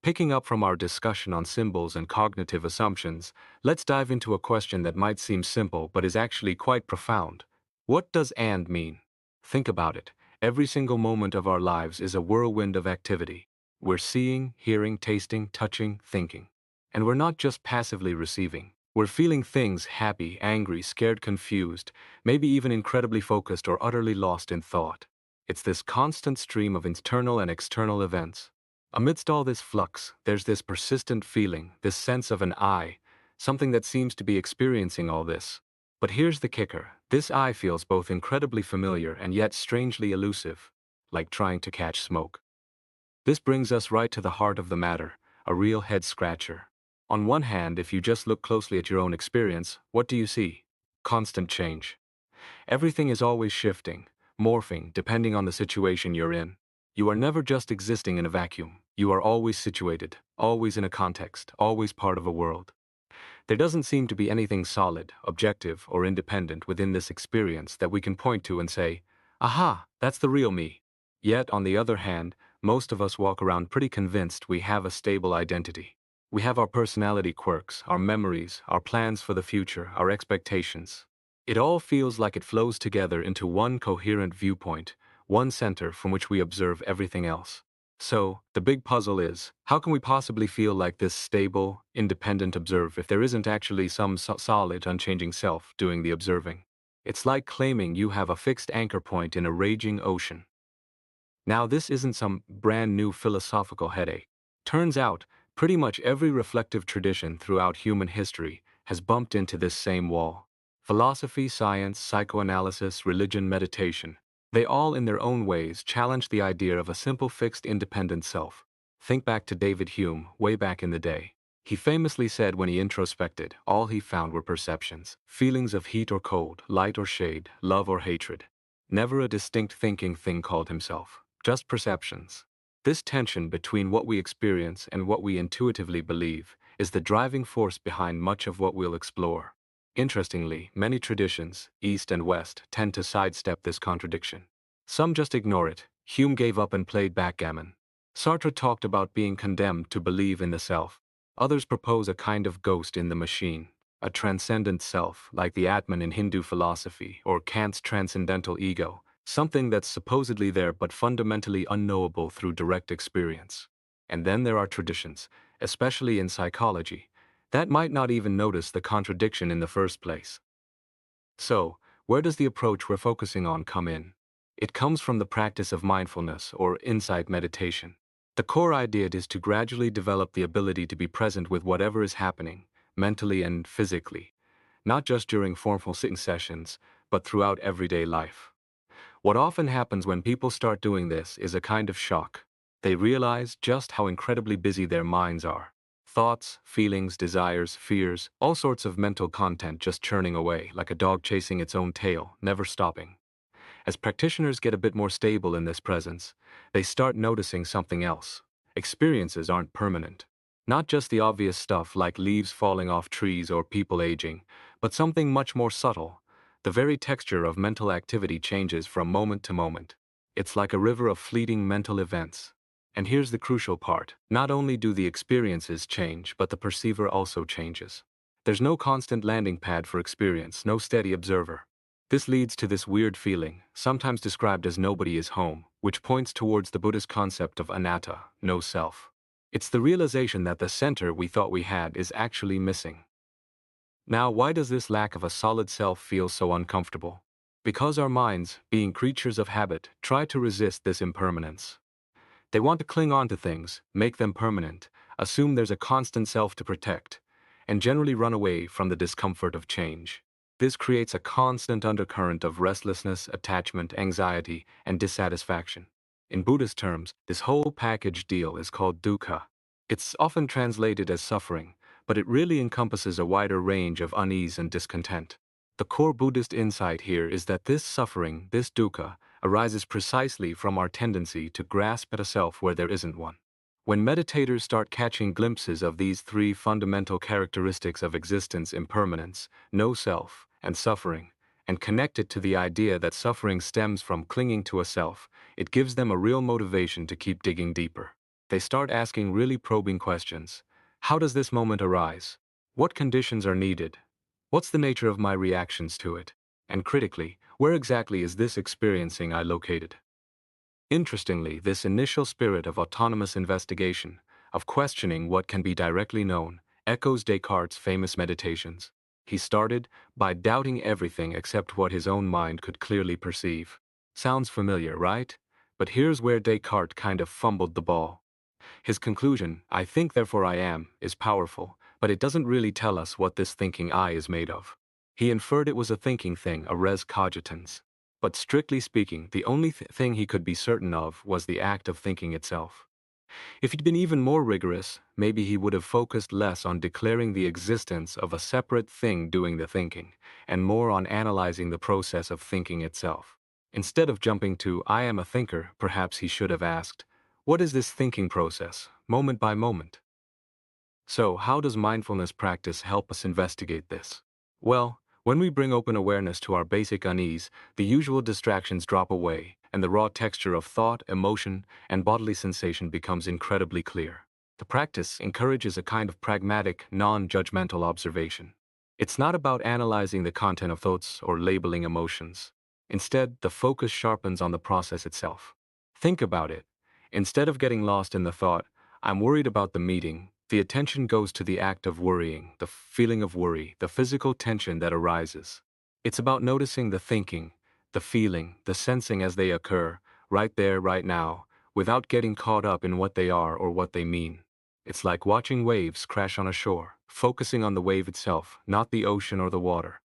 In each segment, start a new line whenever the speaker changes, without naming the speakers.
Picking up from our discussion on symbols and cognitive assumptions, let's dive into a question that might seem simple but is actually quite profound. What does and mean? Think about it. Every single moment of our lives is a whirlwind of activity. We're seeing, hearing, tasting, touching, thinking. And we're not just passively receiving. We're feeling things happy, angry, scared, confused, maybe even incredibly focused or utterly lost in thought. It's this constant stream of internal and external events. Amidst all this flux, there's this persistent feeling, this sense of an I, something that seems to be experiencing all this. But here's the kicker. This I feels both incredibly familiar and yet strangely elusive, like trying to catch smoke. This brings us right to the heart of the matter, a real head scratcher. On one hand, if you just look closely at your own experience, what do you see? Constant change. Everything is always shifting, morphing, depending on the situation you're in. You are never just existing in a vacuum. You are always situated, always in a context, always part of a world. There doesn't seem to be anything solid, objective, or independent within this experience that we can point to and say, aha, that's the real me. Yet, on the other hand, most of us walk around pretty convinced we have a stable identity. We have our personality quirks, our memories, our plans for the future, our expectations. It all feels like it flows together into one coherent viewpoint, one center from which we observe everything else. So, the big puzzle is, how can we possibly feel like this stable, independent observe if there isn't actually some solid, unchanging self doing the observing? It's like claiming you have a fixed anchor point in a raging ocean. Now, this isn't some brand new philosophical headache. Turns out, pretty much every reflective tradition throughout human history has bumped into this same wall. Philosophy, science, psychoanalysis, religion, meditation, they all in their own ways challenge the idea of a simple fixed independent self. Think back to David Hume, way back in the day. He famously said when he introspected, all he found were perceptions, feelings of heat or cold, light or shade, love or hatred. Never a distinct thinking thing called himself, just perceptions. This tension between what we experience and what we intuitively believe is the driving force behind much of what we'll explore. Interestingly, many traditions, East and West, tend to sidestep this contradiction. Some just ignore it. Hume gave up and played backgammon. Sartre talked about being condemned to believe in the self. Others propose a kind of ghost in the machine, a transcendent self, like the Atman in Hindu philosophy, or Kant's transcendental ego, something that's supposedly there but fundamentally unknowable through direct experience. And then there are traditions, especially in psychology, that might not even notice the contradiction in the first place. So, where does the approach we're focusing on come in? It comes from the practice of mindfulness or insight meditation. The core idea is to gradually develop the ability to be present with whatever is happening, mentally and physically, not just during formal sitting sessions, but throughout everyday life. What often happens when people start doing this is a kind of shock. They realize just how incredibly busy their minds are. Thoughts, feelings, desires, fears, all sorts of mental content just churning away like a dog chasing its own tail, never stopping. As practitioners get a bit more stable in this presence, they start noticing something else. Experiences aren't permanent. Not just the obvious stuff like leaves falling off trees or people aging, but something much more subtle. The very texture of mental activity changes from moment to moment. It's like a river of fleeting mental events. And here's the crucial part. Not only do the experiences change, but the perceiver also changes. There's no constant landing pad for experience, no steady observer. This leads to this weird feeling, sometimes described as nobody is home, which points towards the Buddhist concept of anatta, no self. It's the realization that the center we thought we had is actually missing. Now, why does this lack of a solid self feel so uncomfortable? Because our minds, being creatures of habit, try to resist this impermanence. They want to cling on to things, make them permanent, assume there's a constant self to protect, and generally run away from the discomfort of change. This creates a constant undercurrent of restlessness, attachment, anxiety, and dissatisfaction. In Buddhist terms, this whole package deal is called dukkha. It's often translated as suffering, but it really encompasses a wider range of unease and discontent. The core Buddhist insight here is that this suffering, this dukkha, arises precisely from our tendency to grasp at a self where there isn't one. When meditators start catching glimpses of these three fundamental characteristics of existence: impermanence, no self, and suffering, and connect it to the idea that suffering stems from clinging to a self, it gives them a real motivation to keep digging deeper. They start asking really probing questions. How does this moment arise? What conditions are needed? What's the nature of my reactions to it? And critically, where exactly is this experiencing I located? Interestingly, this initial spirit of autonomous investigation, of questioning what can be directly known, echoes Descartes' famous meditations. He started by doubting everything except what his own mind could clearly perceive. Sounds familiar, right? But here's where Descartes kind of fumbled the ball. His conclusion, I think therefore I am, is powerful, but it doesn't really tell us what this thinking I is made of. He inferred it was a thinking thing, a res cogitans. But strictly speaking, the only thing he could be certain of was the act of thinking itself. If he'd been even more rigorous, maybe he would have focused less on declaring the existence of a separate thing doing the thinking, and more on analyzing the process of thinking itself. Instead of jumping to, I am a thinker, perhaps he should have asked, what is this thinking process, moment by moment? So, how does mindfulness practice help us investigate this? Well, when we bring open awareness to our basic unease, the usual distractions drop away, and the raw texture of thought, emotion, and bodily sensation becomes incredibly clear. The practice encourages a kind of pragmatic, non-judgmental observation. It's not about analyzing the content of thoughts or labeling emotions. Instead, the focus sharpens on the process itself. Think about it. Instead of getting lost in the thought, I'm worried about the meeting, the attention goes to the act of worrying, the feeling of worry, the physical tension that arises. It's about noticing the thinking, the feeling, the sensing as they occur, right there, right now, without getting caught up in what they are or what they mean. It's like watching waves crash on a shore, focusing on the wave itself, not the ocean or the water.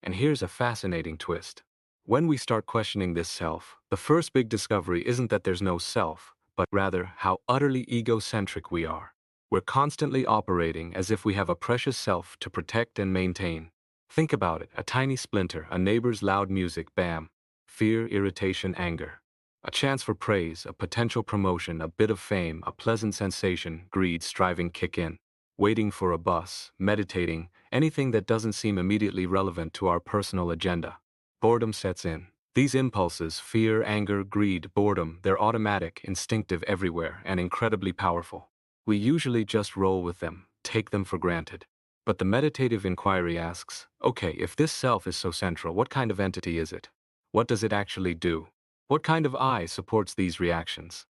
And here's a fascinating twist. When we start questioning this self, the first big discovery isn't that there's no self, but rather how utterly egocentric we are. We're constantly operating as if we have a precious self to protect and maintain. Think about it, a tiny splinter, a neighbor's loud music, bam. Fear, irritation, anger. A chance for praise, a potential promotion, a bit of fame, a pleasant sensation, greed, striving kick in. Waiting for a bus, meditating, anything that doesn't seem immediately relevant to our personal agenda. Boredom sets in. These impulses, fear, anger, greed, boredom, they're automatic, instinctive everywhere, and incredibly powerful. We usually just roll with them, take them for granted. But the meditative inquiry asks, okay, if this self is so central, what kind of entity is it? What does it actually do? What kind of I supports these reactions?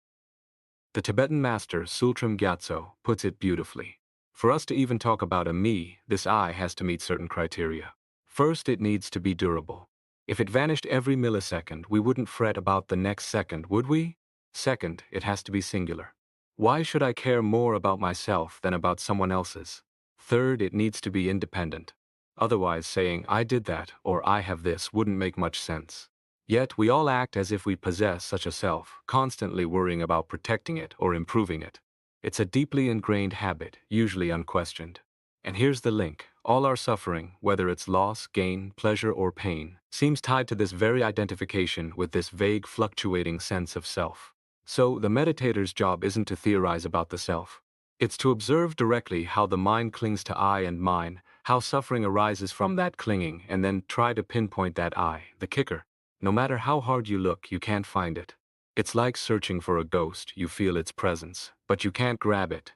The Tibetan master Sultram Gyatso puts it beautifully. For us to even talk about a me, this I has to meet certain criteria. First, it needs to be durable. If it vanished every millisecond, we wouldn't fret about the next second, would we? Second, it has to be singular. Why should I care more about myself than about someone else's? Third, it needs to be independent. Otherwise, saying, I did that, or I have this, wouldn't make much sense. Yet, we all act as if we possess such a self, constantly worrying about protecting it or improving it. It's a deeply ingrained habit, usually unquestioned. And here's the link. All our suffering, whether it's loss, gain, pleasure, or pain, seems tied to this very identification with this vague, fluctuating sense of self. So, the meditator's job isn't to theorize about the self. It's to observe directly how the mind clings to I and mine, how suffering arises from that clinging, and then try to pinpoint that I, the kicker. No matter how hard you look, you can't find it. It's like searching for a ghost, you feel its presence, but you can't grab it.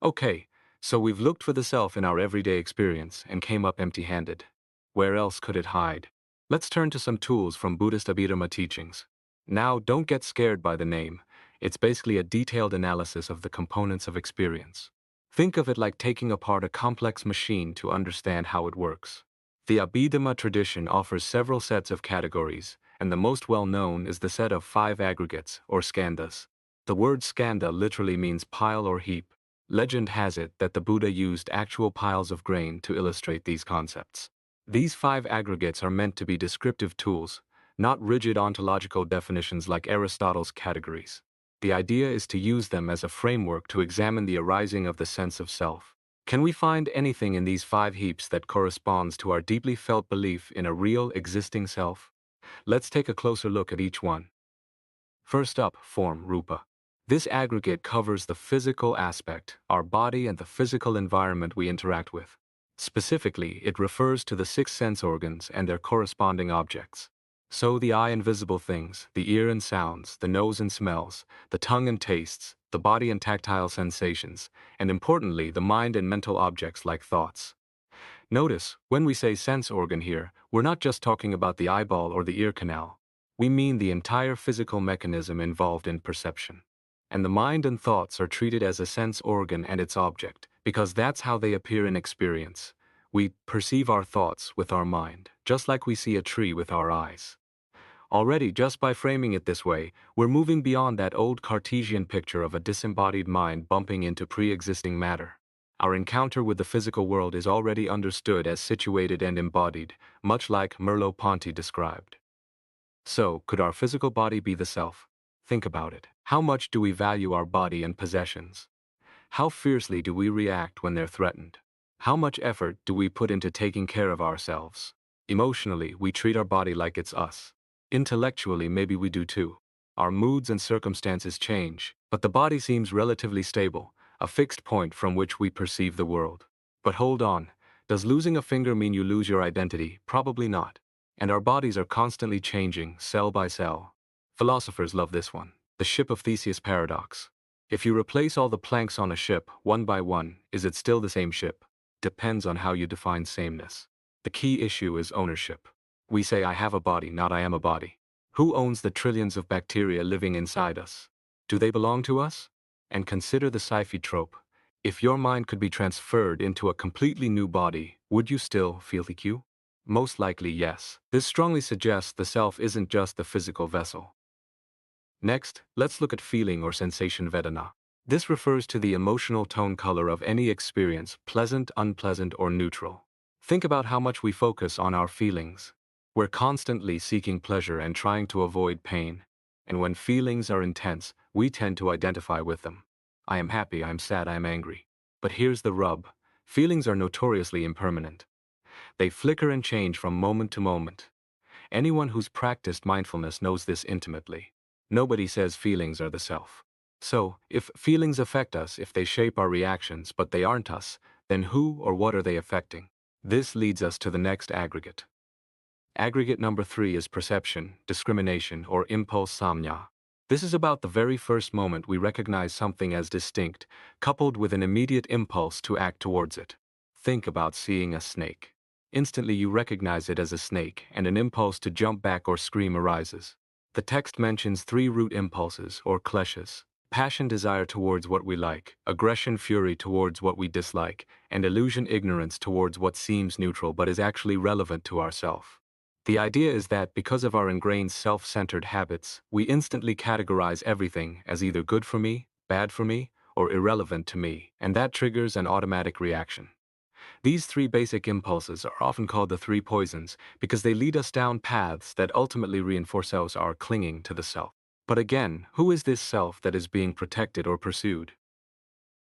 Okay, so we've looked for the self in our everyday experience and came up empty-handed. Where else could it hide? Let's turn to some tools from Buddhist Abhidharma teachings. Now, don't get scared by the name. It's basically a detailed analysis of the components of experience. Think of it like taking apart a complex machine to understand how it works. The Abhidharma tradition offers several sets of categories, and the most well-known is the set of 5 aggregates, or skandhas. The word skandha literally means pile or heap. Legend has it that the Buddha used actual piles of grain to illustrate these concepts. These 5 aggregates are meant to be descriptive tools, not rigid ontological definitions like Aristotle's categories. The idea is to use them as a framework to examine the arising of the sense of self. Can we find anything in these 5 heaps that corresponds to our deeply felt belief in a real, existing self? Let's take a closer look at each one. First up, form, rupa. This aggregate covers the physical aspect, our body and the physical environment we interact with. Specifically, it refers to the 6 sense organs and their corresponding objects. So the eye and visible things, the ear and sounds, the nose and smells, the tongue and tastes, the body and tactile sensations, and importantly, the mind and mental objects like thoughts. Notice, when we say sense organ here, we're not just talking about the eyeball or the ear canal. We mean the entire physical mechanism involved in perception. And the mind and thoughts are treated as a sense organ and its object, because that's how they appear in experience. We perceive our thoughts with our mind, just like we see a tree with our eyes. Already, just by framing it this way, we're moving beyond that old Cartesian picture of a disembodied mind bumping into pre-existing matter. Our encounter with the physical world is already understood as situated and embodied, much like Merleau-Ponty described. So, could our physical body be the self? Think about it. How much do we value our body and possessions? How fiercely do we react when they're threatened? How much effort do we put into taking care of ourselves? Emotionally, we treat our body like it's us. Intellectually, maybe we do too. Our moods and circumstances change, but the body seems relatively stable, a fixed point from which we perceive the world. But hold on, does losing a finger mean you lose your identity? Probably not. And our bodies are constantly changing, cell by cell. Philosophers love this one, the ship of Theseus paradox. If you replace all the planks on a ship, one by one, is it still the same ship? Depends on how you define sameness. The key issue is ownership. We say I have a body, not I am a body. Who owns the trillions of bacteria living inside us? Do they belong to us? And consider the sci-fi trope. If your mind could be transferred into a completely new body, would you still feel the cue? Most likely yes. This strongly suggests the self isn't just the physical vessel. Next, let's look at feeling or sensation Vedana. This refers to the emotional tone color of any experience, pleasant, unpleasant, or neutral. Think about how much we focus on our feelings. We're constantly seeking pleasure and trying to avoid pain. And when feelings are intense, we tend to identify with them. I am happy, I am sad, I am angry. But here's the rub. Feelings are notoriously impermanent. They flicker and change from moment to moment. Anyone who's practiced mindfulness knows this intimately. Nobody says feelings are the self. So, if feelings affect us, if they shape our reactions, but they aren't us, then who or what are they affecting? This leads us to the next aggregate. Aggregate number 3 is perception, discrimination, or impulse samnya. This is about the very first moment we recognize something as distinct, coupled with an immediate impulse to act towards it. Think about seeing a snake. Instantly you recognize it as a snake, and an impulse to jump back or scream arises. The text mentions 3 root impulses, or kleshas: passion, desire towards what we like, aggression, fury towards what we dislike, and illusion, ignorance towards what seems neutral but is actually relevant to ourself. The idea is that because of our ingrained self-centered habits, we instantly categorize everything as either good for me, bad for me, or irrelevant to me, and that triggers an automatic reaction. These 3 basic impulses are often called the 3 poisons because they lead us down paths that ultimately reinforce our clinging to the self. But again, who is this self that is being protected or pursued?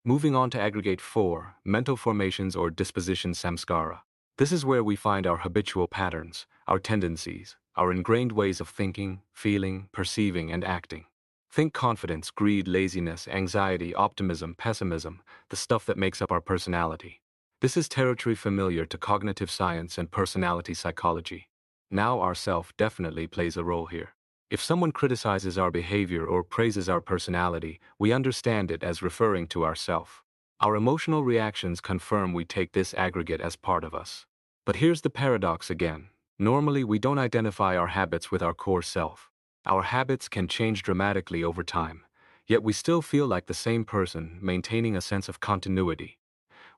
Moving on to aggregate 4, mental formations or disposition samskara. This is where we find our habitual patterns, our tendencies, our ingrained ways of thinking, feeling, perceiving, and acting. Think confidence, greed, laziness, anxiety, optimism, pessimism, the stuff that makes up our personality. This is territory familiar to cognitive science and personality psychology. Now our self definitely plays a role here. If someone criticizes our behavior or praises our personality, we understand it as referring to ourself. Our emotional reactions confirm we take this aggregate as part of us. But here's the paradox again. Normally we don't identify our habits with our core self. Our habits can change dramatically over time, yet we still feel like the same person, maintaining a sense of continuity.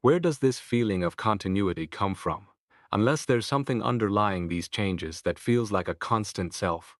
Where does this feeling of continuity come from? Unless there's something underlying these changes that feels like a constant self.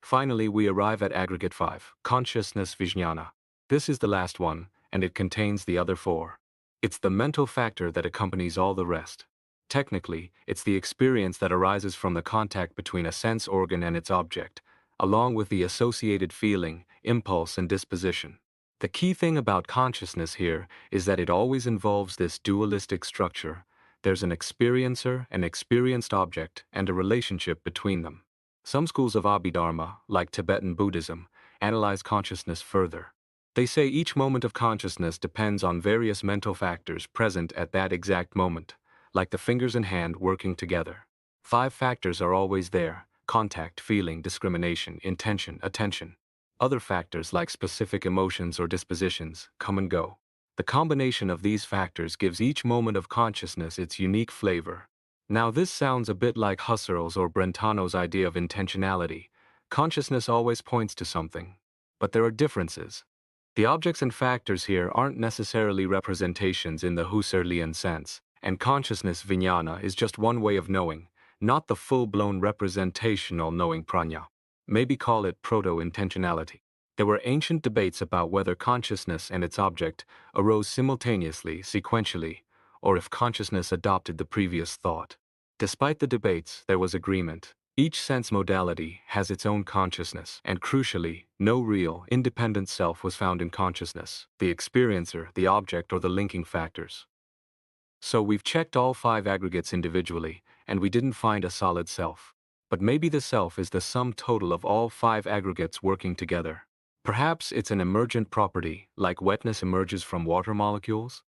Finally, we arrive at aggregate 5, consciousness vijnana. This is the last one, and it contains the other 4. It's the mental factor that accompanies all the rest. Technically, it's the experience that arises from the contact between a sense organ and its object, along with the associated feeling, impulse, and disposition. The key thing about consciousness here is that it always involves this dualistic structure. There's an experiencer, an experienced object, and a relationship between them. Some schools of Abhidharma, like Tibetan Buddhism, analyze consciousness further. They say each moment of consciousness depends on various mental factors present at that exact moment, like the fingers and hand working together. 5 factors are always there, contact, feeling, discrimination, intention, attention. Other factors like specific emotions or dispositions come and go. The combination of these factors gives each moment of consciousness its unique flavor. Now this sounds a bit like Husserl's or Brentano's idea of intentionality. Consciousness always points to something. But there are differences. The objects and factors here aren't necessarily representations in the Husserlian sense, and consciousness vijnana is just one way of knowing, not the full-blown representational knowing prajna. Maybe call it proto-intentionality. There were ancient debates about whether consciousness and its object arose simultaneously, sequentially, or if consciousness adopted the previous thought. Despite the debates, there was agreement. Each sense modality has its own consciousness, and crucially, no real, independent self was found in consciousness, the experiencer, the object, or the linking factors. So we've checked all 5 aggregates individually, and we didn't find a solid self. But maybe the self is the sum total of all 5 aggregates working together. Perhaps it's an emergent property, like wetness emerges from water molecules?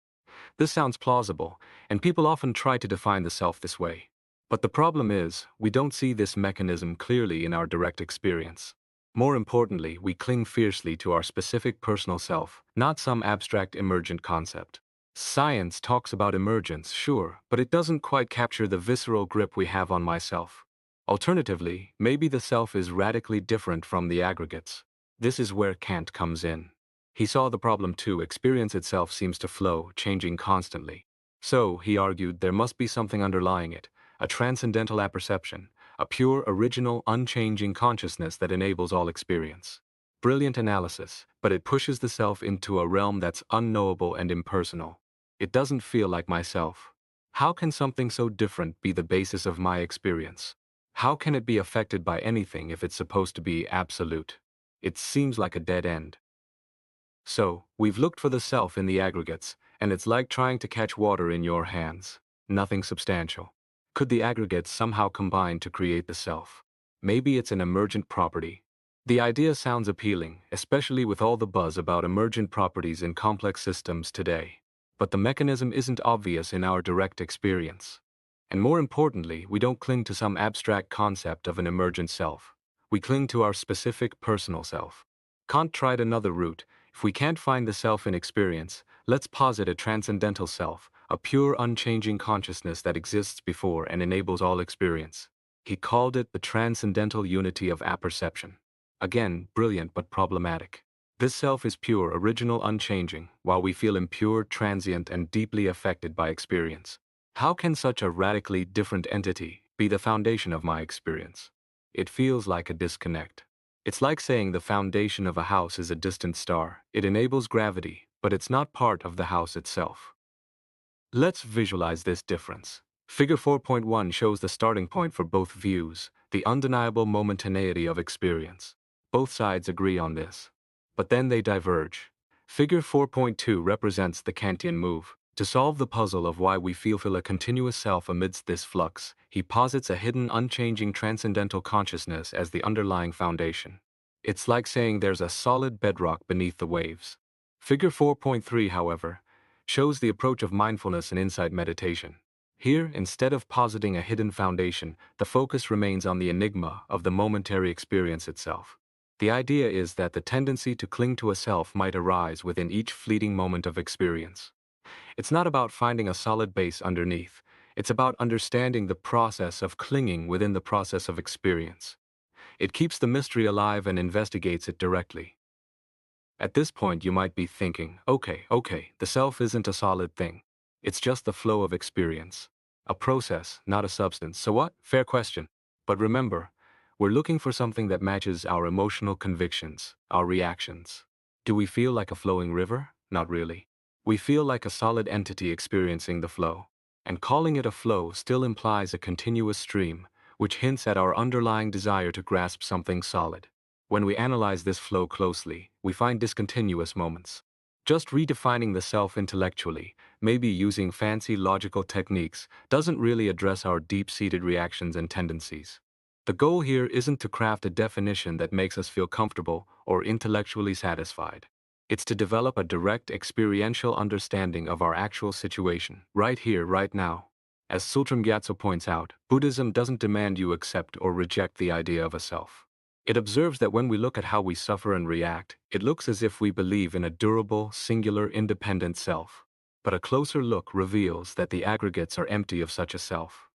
This sounds plausible, and people often try to define the self this way. But the problem is, we don't see this mechanism clearly in our direct experience. More importantly, we cling fiercely to our specific personal self, not some abstract emergent concept. Science talks about emergence, sure, but it doesn't quite capture the visceral grip we have on myself. Alternatively, maybe the self is radically different from the aggregates. This is where Kant comes in. He saw the problem too. Experience itself seems to flow, changing constantly. So, he argued, there must be something underlying it, a transcendental apperception, a pure, original, unchanging consciousness that enables all experience. Brilliant analysis, but it pushes the self into a realm that's unknowable and impersonal. It doesn't feel like myself. How can something so different be the basis of my experience? How can it be affected by anything if it's supposed to be absolute? It seems like a dead end. So, we've looked for the self in the aggregates, and it's like trying to catch water in your hands. Nothing substantial. Could the aggregates somehow combine to create the self? Maybe it's an emergent property. The idea sounds appealing, especially with all the buzz about emergent properties in complex systems today. But the mechanism isn't obvious in our direct experience. And more importantly, we don't cling to some abstract concept of an emergent self. We cling to our specific personal self. Kant tried another route. If we can't find the self in experience, let's posit a transcendental self, a pure, unchanging consciousness that exists before and enables all experience. He called it the transcendental unity of apperception. Again, brilliant but problematic. This self is pure, original, unchanging, while we feel impure, transient, and deeply affected by experience. How can such a radically different entity be the foundation of my experience? It feels like a disconnect. It's like saying the foundation of a house is a distant star. It enables gravity, but it's not part of the house itself. Let's visualize this difference. Figure 4.1 shows the starting point for both views, the undeniable momentaneity of experience. Both sides agree on this. But then they diverge. Figure 4.2 represents the Kantian move. To solve the puzzle of why we feel a continuous self amidst this flux, he posits a hidden, unchanging transcendental consciousness as the underlying foundation. It's like saying there's a solid bedrock beneath the waves. Figure 4.3, however, shows the approach of mindfulness and insight meditation. Here, instead of positing a hidden foundation, the focus remains on the enigma of the momentary experience itself. The idea is that the tendency to cling to a self might arise within each fleeting moment of experience. It's not about finding a solid base underneath. It's about understanding the process of clinging within the process of experience. It keeps the mystery alive and investigates it directly. At this point, you might be thinking, okay, the self isn't a solid thing. It's just the flow of experience. A process, not a substance. So what? Fair question. But remember, we're looking for something that matches our emotional convictions, our reactions. Do we feel like a flowing river? Not really. We feel like a solid entity experiencing the flow. And calling it a flow still implies a continuous stream, which hints at our underlying desire to grasp something solid. When we analyze this flow closely, we find discontinuous moments. Just redefining the self intellectually, maybe using fancy logical techniques, doesn't really address our deep-seated reactions and tendencies. The goal here isn't to craft a definition that makes us feel comfortable or intellectually satisfied. It's to develop a direct experiential understanding of our actual situation, right here, right now. As Sultram Gyatso points out, Buddhism doesn't demand you accept or reject the idea of a self. It observes that when we look at how we suffer and react, it looks as if we believe in a durable, singular, independent self. But a closer look reveals that the aggregates are empty of such a self.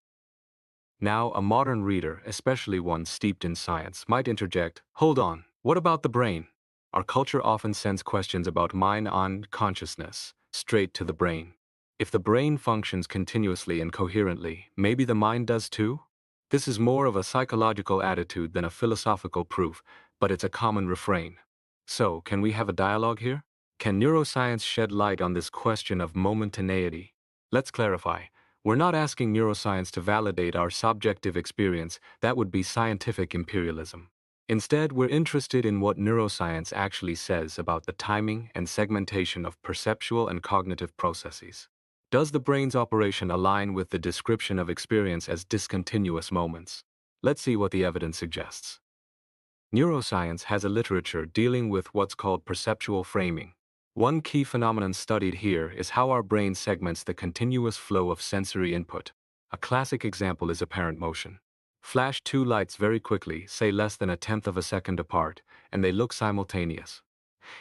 Now, a modern reader, especially one steeped in science, might interject, "Hold on, what about the brain?" Our culture often sends questions about mind and consciousness straight to the brain. If the brain functions continuously and coherently, maybe the mind does too? This is more of a psychological attitude than a philosophical proof, but it's a common refrain. So, can we have a dialogue here? Can neuroscience shed light on this question of momentaneity? Let's clarify. We're not asking neuroscience to validate our subjective experience. That would be scientific imperialism. Instead, we're interested in what neuroscience actually says about the timing and segmentation of perceptual and cognitive processes. Does the brain's operation align with the description of experience as discontinuous moments? Let's see what the evidence suggests. Neuroscience has a literature dealing with what's called perceptual framing. One key phenomenon studied here is how our brain segments the continuous flow of sensory input. A classic example is apparent motion. Flash two lights very quickly, say less than a tenth of a second apart, and they look simultaneous.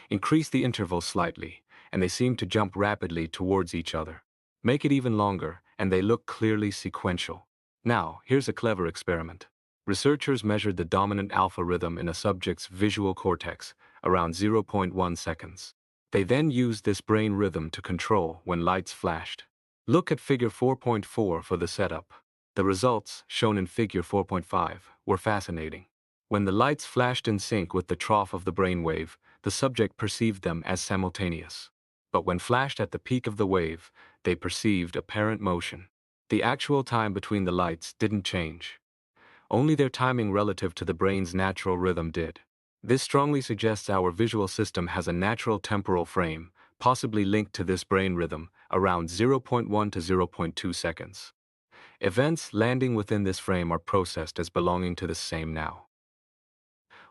Increase the interval slightly, and they seem to jump rapidly towards each other. Make it even longer, and they look clearly sequential. Now, here's a clever experiment. Researchers measured the dominant alpha rhythm in a subject's visual cortex, around 0.1 seconds. They then used this brain rhythm to control when lights flashed. Look at figure 4.4 for the setup. The results, shown in figure 4.5, were fascinating. When the lights flashed in sync with the trough of the brainwave, the subject perceived them as simultaneous. But when flashed at the peak of the wave, they perceived apparent motion. The actual time between the lights didn't change. Only their timing relative to the brain's natural rhythm did. This strongly suggests our visual system has a natural temporal frame, possibly linked to this brain rhythm, around 0.1 to 0.2 seconds. Events landing within this frame are processed as belonging to the same now.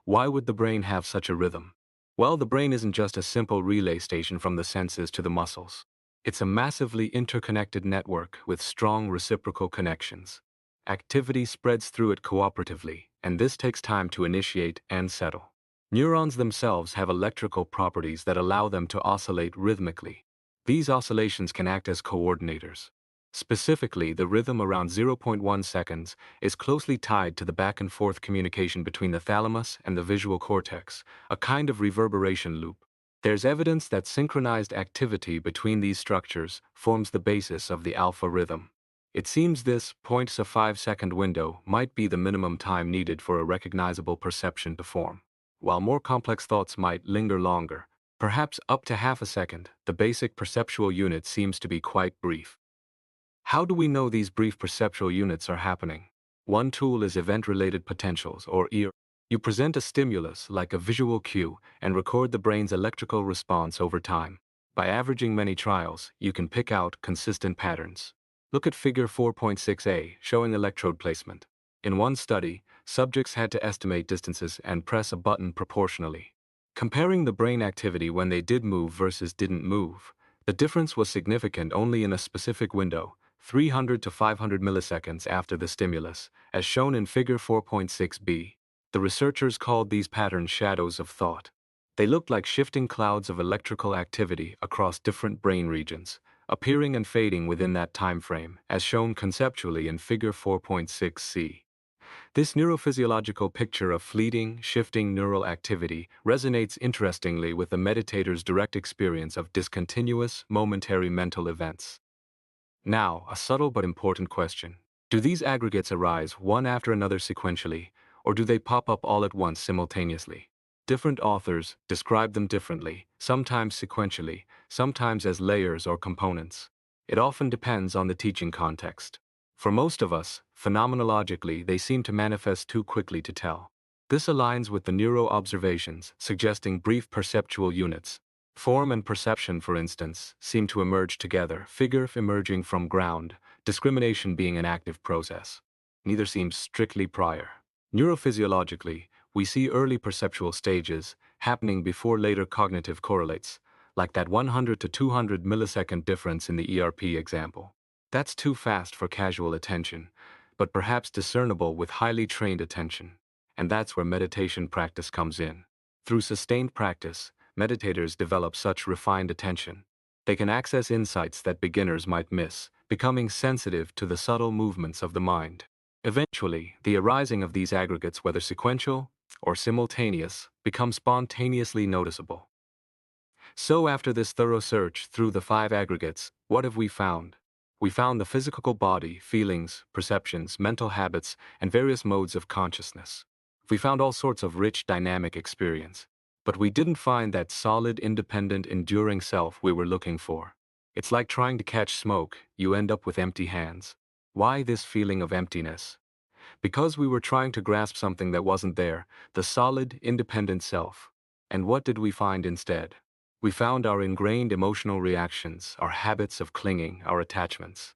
Why would the brain have such a rhythm? Well, the brain isn't just a simple relay station from the senses to the muscles. It's a massively interconnected network with strong reciprocal connections. Activity spreads through it cooperatively, and this takes time to initiate and settle. Neurons themselves have electrical properties that allow them to oscillate rhythmically. These oscillations can act as coordinators. Specifically, the rhythm around 0.1 seconds is closely tied to the back-and-forth communication between the thalamus and the visual cortex, a kind of reverberation loop. There's evidence that synchronized activity between these structures forms the basis of the alpha rhythm. It seems this 0.5-second window might be the minimum time needed for a recognizable perception to form. While more complex thoughts might linger longer, perhaps up to half a second, the basic perceptual unit seems to be quite brief. How do we know these brief perceptual units are happening? One tool is event-related potentials, or ER. You present a stimulus, like a visual cue, and record the brain's electrical response over time. By averaging many trials, you can pick out consistent patterns. Look at figure 4.6a, showing electrode placement. In one study, subjects had to estimate distances and press a button proportionally. Comparing the brain activity when they did move versus didn't move, the difference was significant only in a specific window, 300 to 500 milliseconds after the stimulus, as shown in figure 4.6b. The researchers called these patterns shadows of thought. They looked like shifting clouds of electrical activity across different brain regions, appearing and fading within that time frame, as shown conceptually in figure 4.6c. This neurophysiological picture of fleeting, shifting neural activity resonates interestingly with the meditator's direct experience of discontinuous, momentary mental events. Now, a subtle but important question. Do these aggregates arise one after another sequentially, or do they pop up all at once simultaneously? Different authors describe them differently, sometimes sequentially, sometimes as layers or components. It often depends on the teaching context. For most of us, phenomenologically, they seem to manifest too quickly to tell. This aligns with the neuro-observations, suggesting brief perceptual units. Form and perception, for instance, seem to emerge together, figure emerging from ground, discrimination being an active process. Neither seems strictly prior. Neurophysiologically, we see early perceptual stages happening before later cognitive correlates, like that 100 to 200 millisecond difference in the ERP example. That's too fast for casual attention, but perhaps discernible with highly trained attention. And that's where meditation practice comes in. Through sustained practice, meditators develop such refined attention. They can access insights that beginners might miss, becoming sensitive to the subtle movements of the mind. Eventually, the arising of these aggregates, whether sequential or simultaneous, becomes spontaneously noticeable. So after this thorough search through the five aggregates, what have we found? We found the physical body, feelings, perceptions, mental habits, and various modes of consciousness. We found all sorts of rich, dynamic experience. But we didn't find that solid, independent, enduring self we were looking for. It's like trying to catch smoke, you end up with empty hands. Why this feeling of emptiness? Because we were trying to grasp something that wasn't there, the solid, independent self. And what did we find instead? We found our ingrained emotional reactions, our habits of clinging, our attachments.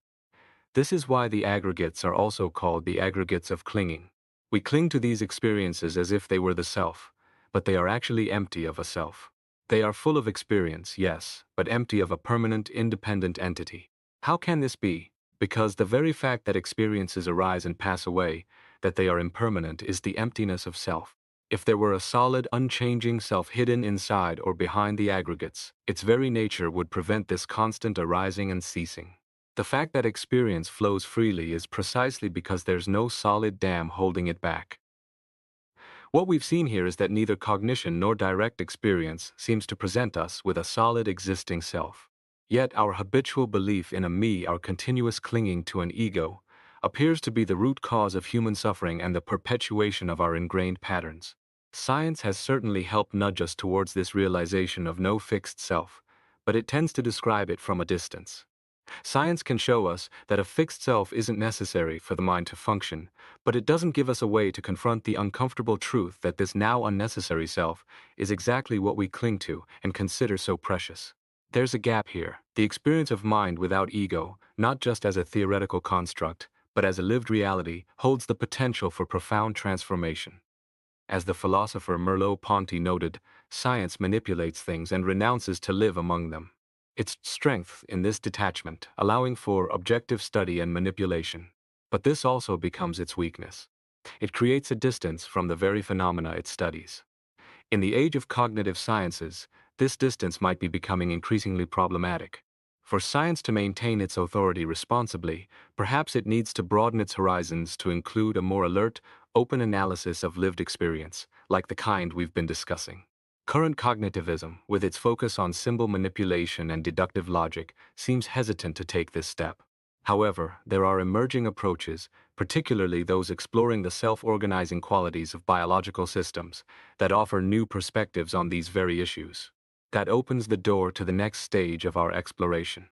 This is why the aggregates are also called the aggregates of clinging. We cling to these experiences as if they were the self, but they are actually empty of a self. They are full of experience, yes, but empty of a permanent, independent entity. How can this be? Because the very fact that experiences arise and pass away, that they are impermanent, is the emptiness of self. If there were a solid, unchanging self hidden inside or behind the aggregates, its very nature would prevent this constant arising and ceasing. The fact that experience flows freely is precisely because there's no solid dam holding it back. What we've seen here is that neither cognition nor direct experience seems to present us with a solid existing self. Yet our habitual belief in a me, our continuous clinging to an ego, appears to be the root cause of human suffering and the perpetuation of our ingrained patterns. Science has certainly helped nudge us towards this realization of no fixed self, but it tends to describe it from a distance. Science can show us that a fixed self isn't necessary for the mind to function, but it doesn't give us a way to confront the uncomfortable truth that this now unnecessary self is exactly what we cling to and consider so precious. There's a gap here. The experience of mind without ego, not just as a theoretical construct, but as a lived reality, holds the potential for profound transformation. As the philosopher Merleau-Ponty noted, science manipulates things and renounces to live among them. Its strength in this detachment, allowing for objective study and manipulation. But this also becomes its weakness. It creates a distance from the very phenomena it studies. In the age of cognitive sciences, this distance might be becoming increasingly problematic. For science to maintain its authority responsibly, perhaps it needs to broaden its horizons to include a more alert, open analysis of lived experience, like the kind we've been discussing. Current cognitivism, with its focus on symbol manipulation and deductive logic, seems hesitant to take this step. However, there are emerging approaches, particularly those exploring the self-organizing qualities of biological systems, that offer new perspectives on these very issues. That opens the door to the next stage of our exploration.